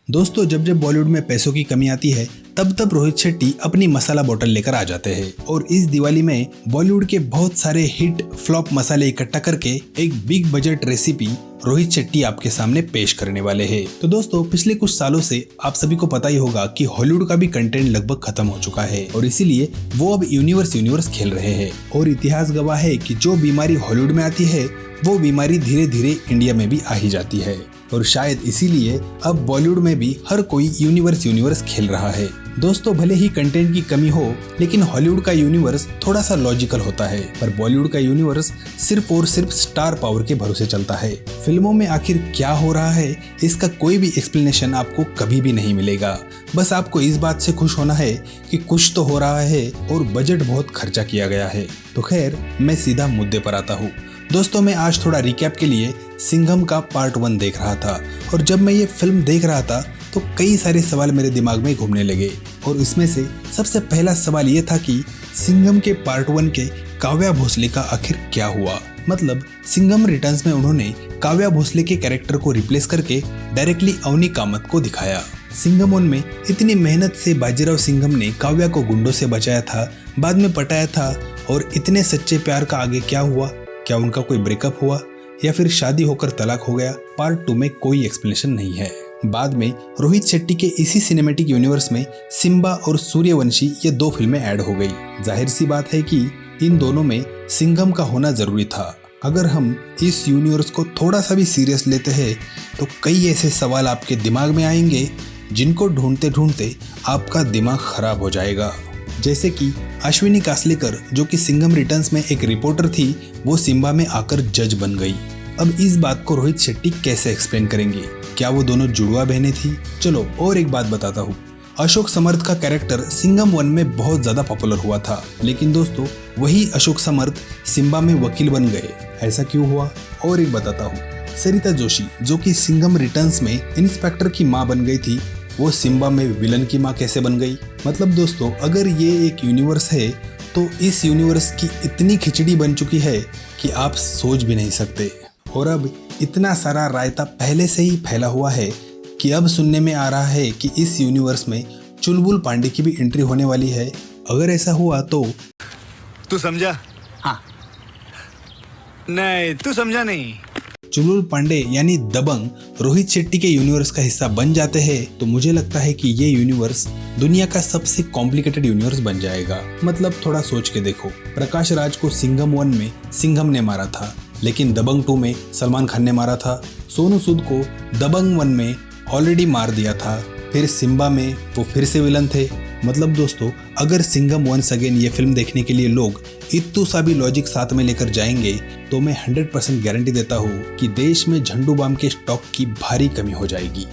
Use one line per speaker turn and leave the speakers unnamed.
दोस्तों जब जब बॉलीवुड में पैसों की कमी आती है तब तब रोहित शेट्टी अपनी मसाला बोतल लेकर आ जाते हैं और इस दिवाली में बॉलीवुड के बहुत सारे हिट फ्लॉप मसाले इकट्ठा करके एक big budget recipe Rohit Shetty आपके सामने पेश करने वाले हैं। तो दोस्तों पिछले कुछ सालों से आप सभी को पता ही होगा कि हॉलीवुड का भी कंटेंट लगभग खत्म हो चुका है और इसीलिए वो अब यूनिवर्स खेल रहे हैं और इतिहास गवाह है कि जो बीमारी हॉलीवुड में आती है वो बीमारी धीरे धीरे इंडिया में भी आ ही जाती है और शायद इसीलिए अब बॉलीवुड में भी हर कोई यूनिवर्स खेल रहा है। दोस्तों भले ही कंटेंट की कमी हो लेकिन हॉलीवुड का यूनिवर्स थोड़ा सा लॉजिकल होता है पर बॉलीवुड का यूनिवर्स सिर्फ और सिर्फ स्टार पावर के भरोसे चलता है। फिल्मों में आखिर क्या हो रहा है इसका कोई भी एक्सप्लेनेशन आपको कभी भी नहीं मिलेगा। बस आपको इस बात से खुश होना है कि कुछ तो हो रहा है और बजट बहुत खर्चा किया गया है। तो खैर मैं सीधा मुद्दे पर आता हूँ। दोस्तों मैं आज थोड़ा रिकैप के लिए सिंघम का पार्ट 1 देख रहा था और जब मैं ये फिल्म देख रहा था तो कई सारे सवाल मेरे दिमाग में घूमने लगे और इसमें से सबसे पहला सवाल ये था कि सिंघम के पार्ट 1 के काव्या भोसले का आखिर क्या हुआ। मतलब सिंघम रिटर्न्स में उन्होंने काव्या भोसले के कैरेक्टर को रिप्लेस करके डायरेक्टली अवनी कामत को दिखाया। सिंघम 1 में इतनी मेहनत से बाजीराव सिंघम ने काव्या को गुंडों से बचाया था, बाद में पटाया था और इतने सच्चे प्यार का आगे क्या हुआ? क्या उनका कोई ब्रेकअप हुआ या फिर शादी होकर तलाक हो गया? पार्ट 2 में कोई एक्सप्लेनेशन नहीं है। बाद में रोहित शेट्टी के इसी सिनेमैटिक यूनिवर्स में सिम्बा और सूर्यवंशी ये 2 फिल्में ऐड हो गई। जाहिर सी बात है कि इन दोनों में सिंघम का होना जरूरी था। अगर हम इस यूनिवर्स को थोड़ा सा भी सीरियस लेते हैं तो कई ऐसे सवाल आपके दिमाग में आएंगे जिनको ढूंढते ढूंढते आपका दिमाग खराब हो जाएगा। जैसे कि अश्विनी कासलेकर जो कि सिंघम रिटर्न्स में एक रिपोर्टर थी वो सिम्बा में आकर जज बन गई। अब इस बात को रोहित शेट्टी कैसे एक्सप्लेन करेंगे? क्या वो दोनों जुड़वा बहनें थी? चलो और एक बात बताता हूँ। अशोक समर्थ का कैरेक्टर सिंघम 1 में बहुत ज्यादा पॉपुलर हुआ था लेकिन दोस्तों वही अशोक समर्थ सिम्बा में वकील बन गए। ऐसा क्यों हुआ? और एक बताता हूँ। सरिता जोशी जो कि सिंघम रिटर्न्स में इंस्पेक्टर की माँ बन गई थी वो सिम्बा में विलन की माँ कैसे बन गई? मतलब दोस्तों अगर ये एक यूनिवर्स है तो इस यूनिवर्स की इतनी खिचड़ी बन चुकी है कि आप सोच भी नहीं सकते। और अब इतना सारा रायता पहले से ही फैला हुआ है कि अब सुनने में आ रहा है कि इस यूनिवर्स में चुलबुल पांडे की भी एंट्री होने वाली है। अगर ऐसा हुआ तो
तू समझा? हाँ नहीं तू समझा नहीं।
चुलबुल पांडे यानी दबंग रोहित शेट्टी के यूनिवर्स का हिस्सा बन जाते हैं तो मुझे लगता है कि ये यूनिवर्स दुनिया का सबसे कॉम्प्लिकेटेड यूनिवर्स बन जाएगा। मतलब थोड़ा सोच के देखो, प्रकाश राज को सिंघम 1 में सिंघम ने मारा था लेकिन दबंग 2 में सलमान खान ने मारा था। सोनू सूद को दबंग 1 में ऑलरेडी मार दिया था, फिर सिम्बा में वो फिर से विलन थे। मतलब दोस्तों अगर सिंघम वंस अगेन ये फिल्म देखने के लिए लोग इत्तू सा भी लॉजिक साथ में लेकर जाएंगे तो मैं 100% गारंटी देता हूँ कि देश में झंडू बाम के स्टॉक की भारी कमी हो जाएगी।